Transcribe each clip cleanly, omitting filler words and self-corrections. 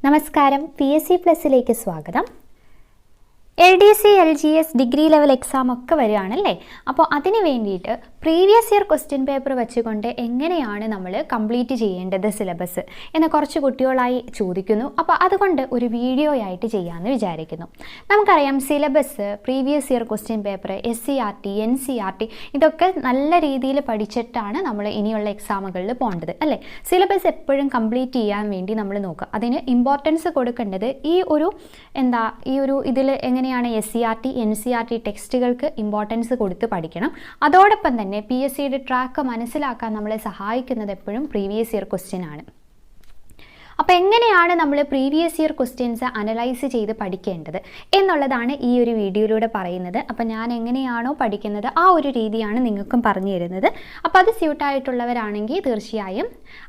നമസ്കാരം, PSC പ്ലസിലേക്ക് സ്വാഗതം. LDC, LGS degree level exam ഒക്കെ വരികയാണല്ലേ. അപ്പോൾ അതിന് വേണ്ടിയിട്ട് പ്രീവിയസ് ഇയർ ക്വസ്റ്റ്യൻ പേപ്പർ വെച്ചുകൊണ്ട് എങ്ങനെയാണ് നമ്മൾ കംപ്ലീറ്റ് ചെയ്യേണ്ടത് സിലബസ് എന്ന് കുറച്ച് കുട്ടികളായി ചോദിക്കുന്നു. അപ്പോൾ അതുകൊണ്ട് ഒരു വീഡിയോ ആയിട്ട് ചെയ്യാമെന്ന് വിചാരിക്കുന്നു. നമുക്കറിയാം syllabus, previous year question paper, SCERT, NCERT ഇതൊക്കെ നല്ല രീതിയിൽ പഠിച്ചിട്ടാണ് നമ്മൾ ഇനിയുള്ള എക്സാമുകളിൽ പോകേണ്ടത് അല്ലേ. സിലബസ് എപ്പോഴും കംപ്ലീറ്റ് ചെയ്യാൻ വേണ്ടി നമ്മൾ നോക്കുക. അതിന് ഇമ്പോർട്ടൻസ് കൊടുക്കേണ്ടത് ഈ ഒരു ഇതിൽ എങ്ങനെയാണ് SCERT, NCERT ടെക്സ്റ്റുകൾക്ക് ഇമ്പോർട്ടൻസ് കൊടുത്ത് പഠിക്കണം. അതോടൊപ്പം തന്നെ PSCയുടെ ട്രാക്ക് മനസ്സിലാക്കാൻ നമ്മളെ സഹായിക്കുന്നത് എപ്പോഴും പ്രീവിയസ് ഇയർ ക്വസ്റ്റ്യൻ ആണ്. അപ്പോൾ എങ്ങനെയാണ് നമ്മൾ പ്രീവിയസ് ഇയർ ക്വസ്റ്റ്യൻസ് അനലൈസ് ചെയ്ത് പഠിക്കേണ്ടത് എന്നുള്ളതാണ് ഈ ഒരു വീഡിയോയിലൂടെ പറയുന്നത്. അപ്പോൾ ഞാൻ എങ്ങനെയാണോ പഠിക്കുന്നത് ആ ഒരു രീതിയാണ് നിങ്ങൾക്കും പറഞ്ഞു തരുന്നത്. അപ്പോൾ അത് സ്യൂട്ടായിട്ടുള്ളവരാണെങ്കിൽ തീർച്ചയായും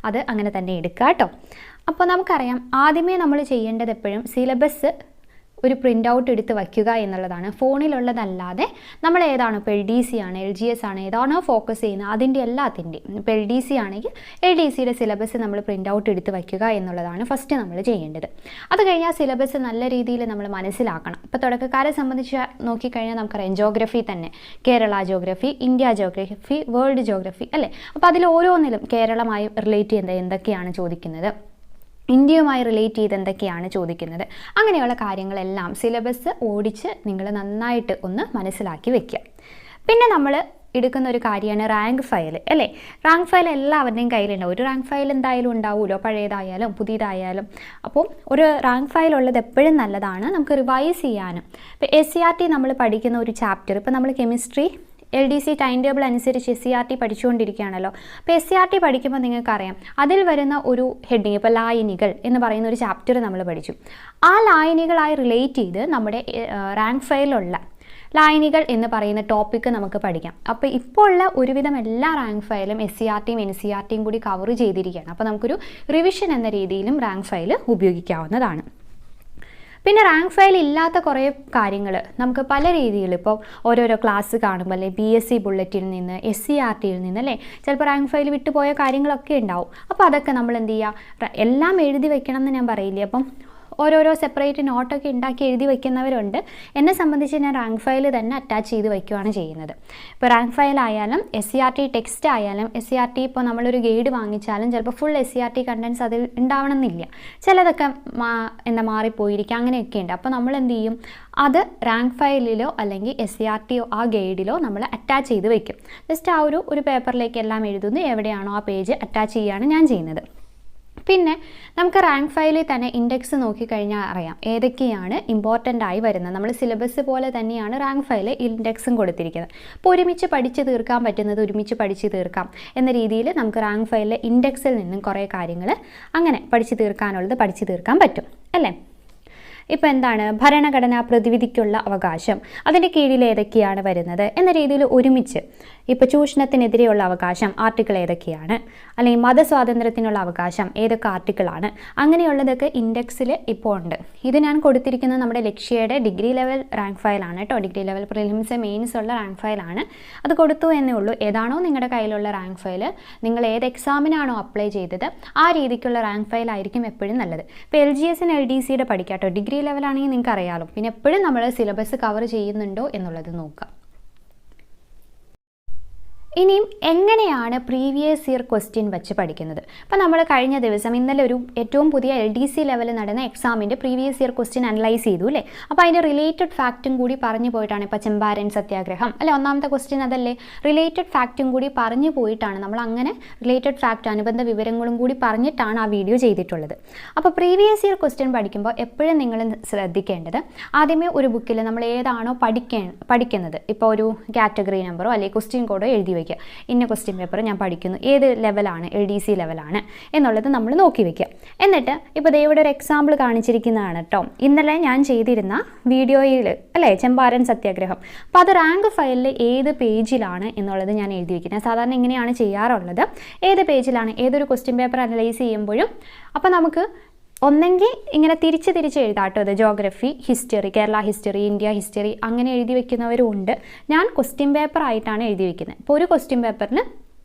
അത് അങ്ങനെ തന്നെ എടുക്കുക കേട്ടോ. അപ്പോൾ നമുക്കറിയാം, ആദ്യമേ നമ്മൾ ചെയ്യേണ്ടത് എപ്പോഴും സിലബസ് ഒരു പ്രിൻ്റ് ഔട്ട് എടുത്ത് വയ്ക്കുക എന്നുള്ളതാണ്. ഫോണിലുള്ളതല്ലാതെ നമ്മൾ ഏതാണോ, ഇപ്പോൾ LDC ആണ്, LGS ആണ്, ഏതാണോ ഫോക്കസ് ചെയ്യുന്നത് അതിൻ്റെ എല്ലാത്തിൻ്റെയും, ഇപ്പോൾ LDC ആണെങ്കിൽ LDCയുടെ സിലബസ് നമ്മൾ പ്രിൻ്റ് ഔട്ട് എടുത്ത് വയ്ക്കുക എന്നുള്ളതാണ് ഫസ്റ്റ് നമ്മൾ ചെയ്യേണ്ടത്. അത് കഴിഞ്ഞാൽ സിലബസ് നല്ല രീതിയിൽ നമ്മൾ മനസ്സിലാക്കണം. ഇപ്പോൾ തുടക്കക്കാരെ സംബന്ധിച്ച് നോക്കിക്കഴിഞ്ഞാൽ നമുക്കറിയാം, ജോഗ്രഫി തന്നെ Kerala geography, India geography, world geography അല്ലേ. അപ്പോൾ അതിൽ ഓരോന്നിലും കേരളമായി റിലേറ്റ് ചെയ്യുന്നത് എന്തൊക്കെയാണ് ചോദിക്കുന്നത്, ഇന്ത്യയുമായി റിലേറ്റ് ചെയ്ത് എന്തൊക്കെയാണ് ചോദിക്കുന്നത്, അങ്ങനെയുള്ള കാര്യങ്ങളെല്ലാം സിലബസ് ഓടിച്ച് നിങ്ങൾ നന്നായിട്ട് ഒന്ന് മനസ്സിലാക്കി വെക്കുക. പിന്നെ നമ്മൾ എടുക്കുന്ന ഒരു കാര്യമാണ് റാങ്ക് ഫയൽ അല്ലേ. റാങ്ക് ഫയൽ എല്ലാവരുടെയും കയ്യിലുണ്ടാവും. ഒരു റാങ്ക് ഫയൽ എന്തായാലും ഉണ്ടാവുമല്ലോ, പഴയതായാലും പുതിയതായാലും. അപ്പോൾ ഒരു റാങ്ക് ഫയൽ ഉള്ളത് എപ്പോഴും നല്ലതാണ്, നമുക്ക് റിവൈസ് ചെയ്യാനും. ഇപ്പോൾ SCERT നമ്മൾ പഠിക്കുന്ന ഒരു ചാപ്റ്റർ, ഇപ്പോൾ നമ്മൾ കെമിസ്ട്രി LDC ടൈം ടേബിൾ അനുസരിച്ച് SCERT പഠിച്ചുകൊണ്ടിരിക്കുകയാണല്ലോ. അപ്പോൾ SCERT പഠിക്കുമ്പോൾ നിങ്ങൾക്കറിയാം, അതിൽ വരുന്ന ഒരു ഹെഡിങ്, ഇപ്പോൾ ലായനികൾ എന്ന് പറയുന്ന ഒരു ചാപ്റ്റർ നമ്മൾ പഠിച്ചു. ആ ലായനികളായി റിലേറ്റ് ചെയ്ത് നമ്മുടെ റാങ്ക് ഫയലിലുള്ള ലായനികൾ എന്ന് പറയുന്ന ടോപ്പിക്ക് നമുക്ക് പഠിക്കാം. അപ്പോൾ ഇപ്പോൾ ഉള്ള ഒരുവിധം എല്ലാ റാങ്ക് ഫയലും SCERTയും NCERTയും കൂടി കവർ ചെയ്തിരിക്കുകയാണ്. അപ്പോൾ നമുക്കൊരു റിവിഷൻ എന്ന രീതിയിലും റാങ്ക് ഫയൽ ഉപയോഗിക്കാവുന്നതാണ്. പിന്നെ റാങ്ക് ഫയൽ ഇല്ലാത്ത കുറേ കാര്യങ്ങൾ നമുക്ക് പല രീതിയിൽ, ഇപ്പോൾ ഓരോരോ ക്ലാസ് കാണുമ്പോൾ അല്ലെ PSC ബുള്ളറ്റിൽ നിന്ന്, SCERTയിൽ നിന്ന് അല്ലേ, ചിലപ്പോൾ റാങ്ക് ഫയൽ വിട്ടുപോയ കാര്യങ്ങളൊക്കെ ഉണ്ടാവും. അപ്പോൾ അതൊക്കെ നമ്മൾ എന്ത് ചെയ്യുക, എല്ലാം എഴുതി വെക്കണം എന്ന് ഞാൻ പറയില്ല. അപ്പം ഓരോരോ സെപ്പറേറ്റ് നോട്ടൊക്കെ ഉണ്ടാക്കി എഴുതി വയ്ക്കുന്നവരുണ്ട്. എന്നെ സംബന്ധിച്ച് ഞാൻ റാങ്ക് ഫയൽ തന്നെ അറ്റാച്ച് ചെയ്ത് വയ്ക്കുകയാണ് ചെയ്യുന്നത്. ഇപ്പോൾ റാങ്ക് ഫയൽ ആയാലും SCERT ടെക്സ്റ്റ് ആയാലും, SCERT ഇപ്പോൾ നമ്മളൊരു ഗൈഡ് വാങ്ങിച്ചാലും ചിലപ്പോൾ ഫുൾ SCERT കണ്ടൻസ് അതിൽ ഉണ്ടാവണമെന്നില്ല. ചിലതൊക്കെ മാറിപ്പോയിരിക്കുക, അങ്ങനെയൊക്കെ ഉണ്ട്. അപ്പോൾ നമ്മൾ എന്ത് ചെയ്യും, അത് റാങ്ക് ഫയലിലോ അല്ലെങ്കിൽ SCERTയോ ആ ഗൈഡിലോ നമ്മൾ അറ്റാച്ച് ചെയ്ത് വയ്ക്കും. ജസ്റ്റ് ആ ഒരു പേപ്പറിലേക്ക് എല്ലാം എഴുതുന്നു, എവിടെയാണോ ആ പേജ് അറ്റാച്ച് ചെയ്യുകയാണ് ഞാൻ ചെയ്യുന്നത്. പിന്നെ നമുക്ക് റാങ്ക് ഫയലിൽ തന്നെ ഇൻഡെക്സ് നോക്കിക്കഴിഞ്ഞാൽ അറിയാം ഏതൊക്കെയാണ് ഇമ്പോർട്ടൻ്റ് ആയി വരുന്നത്. നമ്മൾ സിലബസ് പോലെ തന്നെയാണ് റാങ്ക് ഫയലിൽ ഇൻഡെക്സും കൊടുത്തിരിക്കുന്നത്. അപ്പോൾ ഒരുമിച്ച് പഠിച്ച് തീർക്കാൻ പറ്റുന്നത് ഒരുമിച്ച് പഠിച്ച് തീർക്കാം എന്ന രീതിയിൽ നമുക്ക് റാങ്ക് ഫയലിലെ ഇൻഡെക്സിൽ നിന്നും കുറേ കാര്യങ്ങൾ അങ്ങനെ പഠിച്ച് തീർക്കാനുള്ളത് പഠിച്ച് തീർക്കാൻ പറ്റും അല്ലേ. ഇപ്പോൾ എന്താണ് ഭരണഘടനാ പ്രതിവിധിക്കുള്ള അവകാശം, അതിൻ്റെ കീഴിൽ ഏതൊക്കെയാണ് വരുന്നത് എന്ന രീതിയിൽ ഒരുമിച്ച്, ഇപ്പോൾ ചൂഷണത്തിനെതിരെയുള്ള അവകാശം ആർട്ടിക്കിൾ ഏതൊക്കെയാണ്, അല്ലെങ്കിൽ മതസ്വാതന്ത്ര്യത്തിനുള്ള അവകാശം ഏതൊക്കെ ആർട്ടിക്കിളാണ്, അങ്ങനെയുള്ളതൊക്കെ ഇൻഡെക്സിൽ ഇപ്പോൾ ഉണ്ട്. ഇത് ഞാൻ കൊടുത്തിരിക്കുന്നത് നമ്മുടെ ലക്ഷ്യയുടെ ഡിഗ്രി ലെവൽ റാങ്ക് ഫയലാണ് കേട്ടോ. ഡിഗ്രി ലെവൽ പ്രിലിംസ് മെയിൻസ് ഉള്ള റാങ്ക് ഫയലാണ്. അത് കൊടുത്തു എന്നേ ഉള്ളൂ. ഏതാണോ നിങ്ങളുടെ കയ്യിലുള്ള റാങ്ക് ഫയൽ, നിങ്ങൾ ഏത് എക്സാമിനാണോ അപ്ലൈ ചെയ്തത് ആ രീതിക്കുള്ള റാങ്ക് ഫയൽ ആയിരിക്കും എപ്പോഴും നല്ലത്. ഇപ്പോൾ LGSന് LDCയുടെ പഠിക്കാം കേട്ടോ. ഡിഗ്രി ലെവലാണെങ്കിൽ നിങ്ങൾക്ക് അറിയാമല്ലോ. പിന്നെ എപ്പോഴും നമ്മൾ സിലബസ് കവർ ചെയ്യുന്നുണ്ടോ എന്നുള്ളത് നോക്കാം. ഇനിയും എങ്ങനെയാണ് പ്രീവിയസ് ഇയർ ക്വസ്റ്റ്യൻ വെച്ച് പഠിക്കുന്നത്. അപ്പോൾ നമ്മൾ കഴിഞ്ഞ ദിവസം ഇന്നലെ ഒരു ഏറ്റവും പുതിയ LDC ലെവലിൽ നടന്ന എക്സാമിൻ്റെ പ്രീവിയസ് ഇയർ ക്വസ്റ്റ്യൻ അനലൈസ് ചെയ്തു അല്ലേ. അപ്പോൾ അതിൻ്റെ റിലേറ്റഡ് ഫാക്റ്റും കൂടി പറഞ്ഞു പോയിട്ടാണ്, ഇപ്പോൾ ചമ്പാരൻ സത്യാഗ്രഹം അല്ലെ ഒന്നാമത്തെ ക്വസ്റ്റ്യൻ അതല്ലേ, റിലേറ്റഡ് ഫാക്റ്റും കൂടി പറഞ്ഞു പോയിട്ടാണ് നമ്മൾ അങ്ങനെ റിലേറ്റഡ് ഫാക്റ്റ് അനുബന്ധ വിവരങ്ങളും കൂടി പറഞ്ഞിട്ടാണ് ആ വീഡിയോ ചെയ്തിട്ടുള്ളത്. അപ്പോൾ പ്രീവിയസ് ഇയർ ക്വസ്റ്റ്യൻ പഠിക്കുമ്പോൾ എപ്പോഴും നിങ്ങൾ ശ്രദ്ധിക്കേണ്ടത്, ആദ്യമേ ഒരു ബുക്കിൽ നമ്മൾ ഏതാണോ പഠിക്കുന്നത്, ഇപ്പോൾ ഒരു കാറ്റഗറി നമ്പറോ അല്ലെങ്കിൽ ക്വസ്റ്റ്യൻ കോഡോ എഴുതി വയ്ക്കുക. ഇന്ന ക്വസ്റ്റ്യൻ പേപ്പർ ഞാൻ പഠിക്കുന്നു, ഏത് ലെവലാണ്, LDC ലെവലാണ് എന്നുള്ളത് നമ്മൾ നോക്കി വയ്ക്കുക. എന്നിട്ട് ഇപ്പോൾ ഇവിടെ ഒരു എക്സാമ്പിൾ കാണിച്ചിരിക്കുന്നതാണ് കേട്ടോ, ഇന്നലെ ഞാൻ ചെയ്തിരുന്ന വീഡിയോയിൽ അല്ലേ, ചമ്പാരൻ സത്യാഗ്രഹം. അപ്പോൾ അത് റാങ്ക് ഫയലിൽ ഏത് പേജിലാണ് എന്നുള്ളത് ഞാൻ എഴുതി വയ്ക്കുന്നത്. സാധാരണ ഇങ്ങനെയാണ് ചെയ്യാറുള്ളത്, ഏത് പേജിലാണ് ഏതൊരു ക്വസ്റ്റ്യൻ പേപ്പർ അനലൈസ് ചെയ്യുമ്പോഴും. അപ്പോൾ നമുക്ക് ഒന്നെങ്കിൽ ഇങ്ങനെ തിരിച്ച് എഴുതാം കേട്ടോ. അത് geography, history, Kerala history, India history അങ്ങനെ എഴുതി വെക്കുന്നവരും ഉണ്ട്. ഞാൻ ക്വസ്റ്റ്യൻ പേപ്പർ ആയിട്ടാണ് എഴുതി വെക്കുന്നത്. ഇപ്പോൾ ഒരു ക്വസ്റ്റ്യൻ പേപ്പറിന്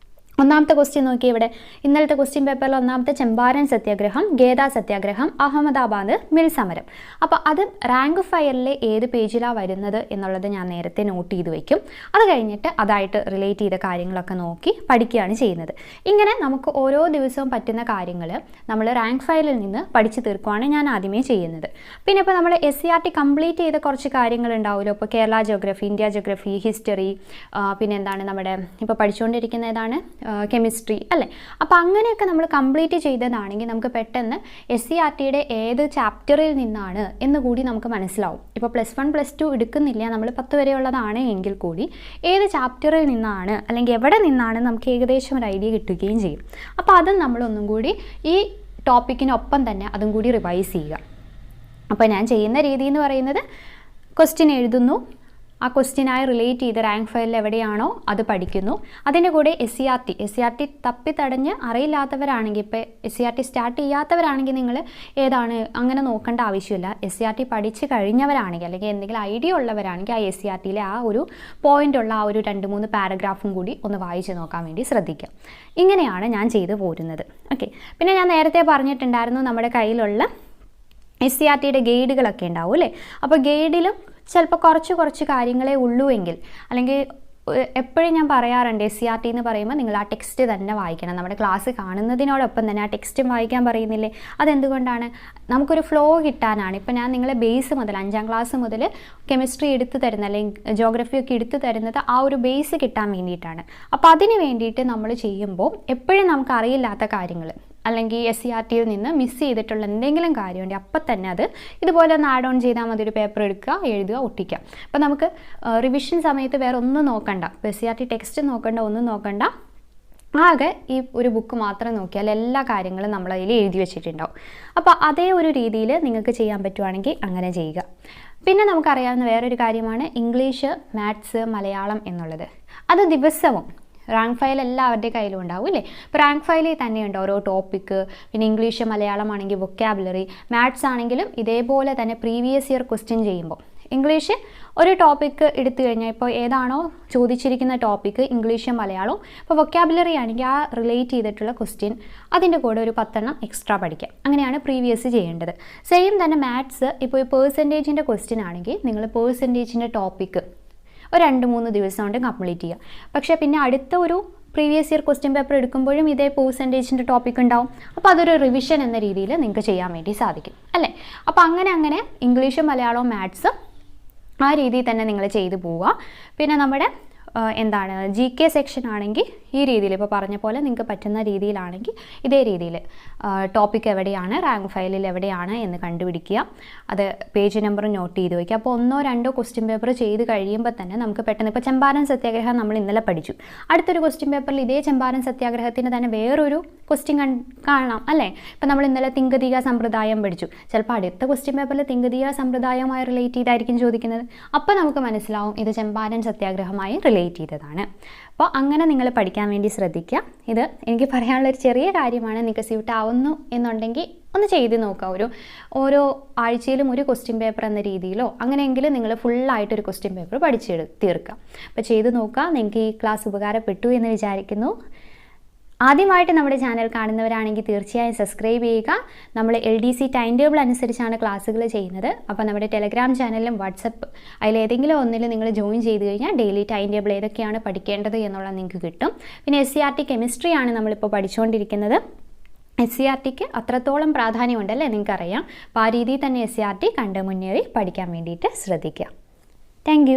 ഒന്നാമത്തെ ക്വസ്റ്റ്യൻ നോക്കി ഇവിടെ ഇന്നലത്തെ ക്വസ്റ്റ്യൻ പേപ്പറിൽ ഒന്നാമത്തെ ചമ്പാരൻ സത്യാഗ്രഹം, ഗേദ സത്യാഗ്രഹം, അഹമ്മദാബാദ് മിൽ സമരം. അപ്പോൾ അത് റാങ്ക് ഫയലിലെ ഏത് പേജിലാണ് വരുന്നത് എന്നുള്ളത് ഞാൻ നേരത്തെ നോട്ട് ചെയ്ത് വയ്ക്കും. അത് കഴിഞ്ഞിട്ട് അതായിട്ട് റിലേറ്റ് ചെയ്ത കാര്യങ്ങളൊക്കെ നോക്കി പഠിക്കുകയാണ് ചെയ്യുന്നത്. ഇങ്ങനെ നമുക്ക് ഓരോ ദിവസവും പറ്റുന്ന കാര്യങ്ങൾ നമ്മൾ റാങ്ക് ഫയലിൽ നിന്ന് പഠിച്ചു തീർക്കുകയാണ് ഞാൻ ആദ്യമേ ചെയ്യുന്നത്. പിന്നെ ഇപ്പോൾ നമ്മൾ SCRT കംപ്ലീറ്റ് ചെയ്ത കുറച്ച് കാര്യങ്ങളുണ്ടാവുമല്ലോ. ഇപ്പോൾ Kerala geography, India geography, history, പിന്നെ എന്താണ് നമ്മുടെ ഇപ്പോൾ പഠിച്ചുകൊണ്ടിരിക്കുന്ന ഏതാണ് കെമിസ്ട്രി അല്ലേ. അപ്പോൾ അങ്ങനെയൊക്കെ നമ്മൾ കംപ്ലീറ്റ് ചെയ്തതാണെങ്കിൽ നമുക്ക് പെട്ടെന്ന് SCRTയുടെ ഏത് ചാപ്റ്ററിൽ നിന്നാണ് എന്ന് കൂടി നമുക്ക് മനസ്സിലാവും. ഇപ്പോൾ +1 +2 എടുക്കുന്നില്ല, നമ്മൾ 10 വരെയുള്ളതാണ് എങ്കിൽ കൂടി ഏത് ചാപ്റ്ററിൽ നിന്നാണ് അല്ലെങ്കിൽ എവിടെ നിന്നാണ് നമുക്ക് ഏകദേശം ഒരു ഐഡിയ കിട്ടുകയും ചെയ്യും. അപ്പോൾ അതും നമ്മളൊന്നും കൂടി ഈ ടോപ്പിക്കിനൊപ്പം തന്നെ അതും കൂടി റിവൈസ് ചെയ്യുക. അപ്പോൾ ഞാൻ ചെയ്യുന്ന രീതി എന്ന് പറയുന്നത് ക്വസ്റ്റ്യൻ എഴുതുന്നു, ആ ക്വസ്റ്റ്യനായി റിലേറ്റ് ചെയ്ത് റാങ്ക് ഫയലിൽ എവിടെയാണോ അത് പഠിക്കുന്നു. അതിൻ്റെ കൂടെ SCRT തപ്പിത്തടഞ്ഞ് അറിയില്ലാത്തവരാണെങ്കിൽ, ഇപ്പോൾ SCRT സ്റ്റാർട്ട് ചെയ്യാത്തവരാണെങ്കിൽ നിങ്ങൾ ഏതാണ് അങ്ങനെ നോക്കേണ്ട ആവശ്യമില്ല. SCRT പഠിച്ച് കഴിഞ്ഞവരാണെങ്കിൽ അല്ലെങ്കിൽ എന്തെങ്കിലും ഐഡിയ ഉള്ളവരാണെങ്കിൽ ആ SCRTയിലെ ആ ഒരു പോയിൻ്റുള്ള ആ ഒരു 2-3 പാരഗ്രാഫും കൂടി ഒന്ന് വായിച്ച് നോക്കാൻ വേണ്ടി ശ്രദ്ധിക്കാം. ഇങ്ങനെയാണ് ഞാൻ ചെയ്തു പോരുന്നത്. ഓക്കെ. പിന്നെ ഞാൻ നേരത്തെ പറഞ്ഞിട്ടുണ്ടായിരുന്നു നമ്മുടെ കയ്യിലുള്ള SCRTയുടെ ഗൈഡുകളൊക്കെ ഉണ്ടാവും അല്ലേ. അപ്പോൾ ഗൈഡിലും ചിലപ്പോൾ കുറച്ച് കാര്യങ്ങളേ ഉള്ളൂ എങ്കിൽ, അല്ലെങ്കിൽ എപ്പോഴും ഞാൻ പറയാറുണ്ട് SCRT എന്ന് പറയുമ്പോൾ നിങ്ങൾ ആ ടെക്സ്റ്റ് തന്നെ വായിക്കണം. നമ്മുടെ ക്ലാസ് കാണുന്നതിനോടൊപ്പം തന്നെ ആ ടെക്സ്റ്റും വായിക്കാൻ പറയുന്നില്ലേ? അതെന്തുകൊണ്ടാണ്? നമുക്കൊരു ഫ്ലോ കിട്ടാനാണ്. ഇപ്പോൾ ഞാൻ നിങ്ങളെ ബേസ് മുതൽ 5ാം ക്ലാസ് മുതൽ കെമിസ്ട്രി എടുത്തു തരുന്ന അല്ലെങ്കിൽ ജോഗ്രഫി ഒക്കെ എടുത്തു തരുന്നത് ആ ഒരു ബേസ് കിട്ടാൻ വേണ്ടിയിട്ടാണ്. അപ്പോൾ അതിന് വേണ്ടിയിട്ട് നമ്മൾ ചെയ്യുമ്പോൾ എപ്പോഴും നമുക്ക് അറിയില്ലാത്ത കാര്യങ്ങൾ അല്ലെങ്കിൽ SCRTയിൽ നിന്ന് മിസ് ചെയ്തിട്ടുള്ള എന്തെങ്കിലും കാര്യമുണ്ടെങ്കിൽ അപ്പം തന്നെ അത് ഇതുപോലെ ഒന്ന് ആഡ് ഓൺ ചെയ്താൽ മതി. ഒരു പേപ്പർ എടുക്കുക, എഴുതുക, ഒട്ടിക്കുക. അപ്പോൾ നമുക്ക് റിവിഷൻ സമയത്ത് വേറെ ഒന്നും നോക്കണ്ട. SCRT ടെക്സ്റ്റ് നോക്കണ്ട, ഒന്നും നോക്കണ്ട. ആകെ ഈ ഒരു ബുക്ക് മാത്രം നോക്കിയാൽ എല്ലാ കാര്യങ്ങളും നമ്മളതിൽ എഴുതി വെച്ചിട്ടുണ്ടാവും. അപ്പോൾ അതേ ഒരു രീതിയിൽ നിങ്ങൾക്ക് ചെയ്യാൻ പറ്റുവാണെങ്കിൽ അങ്ങനെ ചെയ്യുക. പിന്നെ നമുക്കറിയാവുന്ന വേറൊരു കാര്യമാണ് ഇംഗ്ലീഷ്, മാത്സ്, മലയാളം എന്നുള്ളത്. അത് ദിവസവും റാങ്ക് ഫയൽ എല്ലാവരുടെ കയ്യിലും ഉണ്ടാവും അല്ലേ. ഇപ്പോൾ റാങ്ക് ഫയലിൽ തന്നെയുണ്ട് ഓരോ ടോപ്പിക്ക്. പിന്നെ ഇംഗ്ലീഷ്, മലയാളം ആണെങ്കിൽ വൊക്കാബുലറി, മാത്സ് ആണെങ്കിലും ഇതേപോലെ തന്നെ പ്രീവിയസ് ഇയർ ക്വസ്റ്റ്യൻ ചെയ്യുമ്പോൾ ഇംഗ്ലീഷ് ഒരു ടോപ്പിക്ക് എടുത്തു കഴിഞ്ഞാൽ ഇപ്പോൾ ഏതാണോ ചോദിച്ചിരിക്കുന്ന ടോപ്പിക്ക് ഇംഗ്ലീഷും മലയാളവും, ഇപ്പോൾ വൊക്കാബുലറി ആണെങ്കിൽ ആ റിലേറ്റ് ചെയ്തിട്ടുള്ള ക്വസ്റ്റ്യൻ അതിൻ്റെ കൂടെ ഒരു 10 എണ്ണം എക്സ്ട്രാ പഠിക്കാം. അങ്ങനെയാണ് പ്രീവിയസ് ചെയ്യേണ്ടത്. സെയിം തന്നെ മാത്സ്, ഇപ്പോൾ പെർസെൻറ്റേജിൻ്റെ ക്വസ്റ്റ്യൻ ആണെങ്കിൽ നിങ്ങൾ പെർസെൻറ്റേജിൻ്റെ ടോപ്പിക്ക് ഒരു 2-3 ദിവസം കൊണ്ട് കംപ്ലീറ്റ് ചെയ്യുക. പക്ഷേ പിന്നെ അടുത്ത ഒരു പ്രീവിയസ് ഇയർ ക്വസ്റ്റ്യൻ പേപ്പർ എടുക്കുമ്പോഴും ഇതേ പെർസെൻറ്റേജിൻ്റെ ടോപ്പിക് ഉണ്ടാവും. അപ്പോൾ അതൊരു റിവിഷൻ എന്ന രീതിയിൽ നിങ്ങൾക്ക് ചെയ്യാൻ വേണ്ടി സാധിക്കും അല്ലേ. അപ്പോൾ അങ്ങനെ ഇംഗ്ലീഷും മലയാളവും മാത്സും ആ രീതിയിൽ തന്നെ നിങ്ങൾ ചെയ്തു പോവുക. പിന്നെ നമ്മുടെ എന്താണ് GK സെക്ഷൻ ആണെങ്കിൽ ഈ രീതിയിൽ ഇപ്പോൾ പറഞ്ഞ പോലെ നിങ്ങൾക്ക് പറ്റുന്ന രീതിയിലാണെങ്കിൽ ഇതേ രീതിയിൽ ടോപ്പിക് എവിടെയാണ്, റാങ്ക് ഫയലിൽ എവിടെയാണ് എന്ന് കണ്ടുപിടിക്കുക. അത് പേജ് നമ്പർ നോട്ട് ചെയ്ത് വയ്ക്കുക. അപ്പോൾ 1-2 ക്വസ്റ്റ്യൻ പേപ്പർ ചെയ്ത് കഴിയുമ്പോൾ തന്നെ നമുക്ക് പെട്ടെന്ന്, ഇപ്പോൾ ചമ്പാരൻ സത്യാഗ്രഹം നമ്മൾ ഇന്നലെ പഠിച്ചു, അടുത്തൊരു ക്വസ്റ്റ്യൻ പേപ്പറിൽ ഇതേ ചമ്പാരൻ സത്യാഗ്രഹത്തിന് തന്നെ വേറൊരു ക്വസ്റ്റ്യൻ കാണാം അല്ലേ. ഇപ്പോൾ നമ്മൾ ഇന്നലെ തിങ്കതീയ സമ്പ്രദായം പഠിച്ചു, ചിലപ്പോൾ അടുത്ത ക്വസ്റ്റ്യൻ പേപ്പറിൽ തിങ്കതീയ സമ്പ്രദായവുമായി റിലേറ്റ് ചെയ്തായിരിക്കും ചോദിക്കുന്നത്. അപ്പോൾ നമുക്ക് മനസ്സിലാവും ഇത് ചമ്പാരൻ സത്യാഗ്രഹമായി റിലേറ്റ് ചെയ്തതാണ്. അപ്പോൾ അങ്ങനെ നിങ്ങൾ പഠിക്കാൻ വേണ്ടി ശ്രദ്ധിക്കുക. ഇത് എനിക്ക് പറയാനുള്ളൊരു ചെറിയ കാര്യമാണ്. നിങ്ങൾക്ക് സ്യൂട്ട് ആവുന്നു എന്നുണ്ടെങ്കിൽ ഒന്ന് ചെയ്ത് നോക്കുക. ഓരോ ആഴ്ചയിലും ഒരു ക്വസ്റ്റ്യൻ പേപ്പർ എന്ന രീതിയിലോ അങ്ങനെയെങ്കിലും നിങ്ങൾ ഫുള്ളായിട്ടൊരു ക്വസ്റ്റ്യൻ പേപ്പർ തീർക്കുക. അപ്പോൾ ചെയ്ത് നോക്കുക. നിങ്ങൾക്ക് ഈ ക്ലാസ് ഉപകാരപ്പെട്ടു എന്ന് വിചാരിക്കുന്നു. ആദ്യമായിട്ട് നമ്മുടെ ചാനൽ കാണുന്നവരാണെങ്കിൽ തീർച്ചയായും സബ്സ്ക്രൈബ് ചെയ്യുക. നമ്മൾ LDC ടൈം ടേബിൾ അനുസരിച്ചാണ് ക്ലാസ്സുകൾ ചെയ്യുന്നത്. അപ്പോൾ നമ്മുടെ ടെലഗ്രാം ചാനലും വാട്സപ്പ് അതിലേതെങ്കിലും ഒന്നിൽ നിങ്ങൾ ജോയിൻ ചെയ്ത് കഴിഞ്ഞാൽ ഡെയിലി ടൈം ടേബിൾ ഏതൊക്കെയാണ് പഠിക്കേണ്ടത് എന്നുള്ളത് നിങ്ങൾക്ക് കിട്ടും. പിന്നെ SCRT കെമിസ്ട്രിയാണ് നമ്മളിപ്പോൾ പഠിച്ചുകൊണ്ടിരിക്കുന്നത്. SCRTക്ക് അത്രത്തോളം പ്രാധാന്യമുണ്ടല്ലേ നിങ്ങൾക്കറിയാം. അപ്പോൾ ആ രീതിയിൽ തന്നെ SCRT കണ്ട് മുന്നേറി പഠിക്കാൻ വേണ്ടിയിട്ട് ശ്രദ്ധിക്കുക. താങ്ക്